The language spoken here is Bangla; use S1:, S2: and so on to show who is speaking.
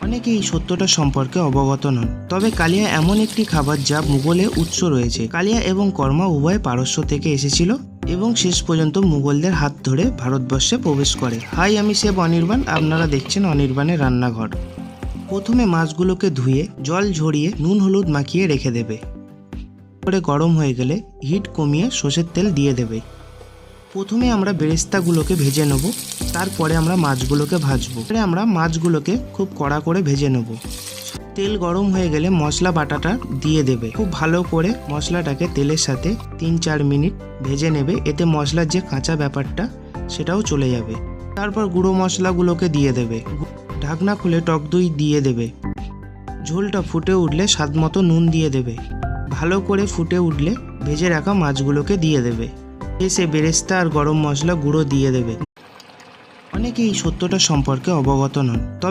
S1: অনেকে এই সত্যটা সম্পর্কে অবগত নন, তবে কালিয়া এমন একটি খাবার যা মুঘলে উৎস রয়েছে। কালিয়া এবং কর্মা উভয় পারস্য থেকে এসেছিল এবং শেষ পর্যন্ত মুঘলদের হাত ধরে ভারতবর্ষে প্রবেশ করে। হাই, আমি শেফ অনির্বাণ, আপনারা দেখছেন অনির্বাণের রান্নাঘর। প্রথমে মাছগুলোকে ধুয়ে জল ঝরিয়ে নুন হলুদ মাখিয়ে রেখে দেবে। করে গরম হয়ে গেলে হিট কমিয়ে সর্ষের তেল দিয়ে দেবে। প্রথমে আমরা বেরেস্তাগুলোকে ভেজে নেব, তারপরে আমরা মাছগুলোকে ভাজবো। আমরা মাছগুলোকে খুব কড়া করে ভেজে নেব। তেল গরম হয়ে গেলে মশলা বাটাটা দিয়ে দেবে। খুব ভালো করে মশলাটাকে তেলের সাথে 3-4 মিনিট ভেজে নেবে, এতে মশলার যে কাঁচা ব্যাপারটা সেটাও চলে যাবে। তারপর গুঁড়ো মশলাগুলোকে দিয়ে দেবে। ঢাকনা খুলে টক দই দিয়ে দেবে। ঝোলটা ফুটে উঠলে স্বাদ মতো নুন দিয়ে দেবে। ভালো করে ফুটে উঠলে ভেজে রাখা মাছগুলোকে দিয়ে দেবে। এসে বেরেস্তা আর গরম মশলা গুঁড়ো দিয়ে দেবে। অনেকে এই সত্যটা সম্পর্কে অবগত নন, তবে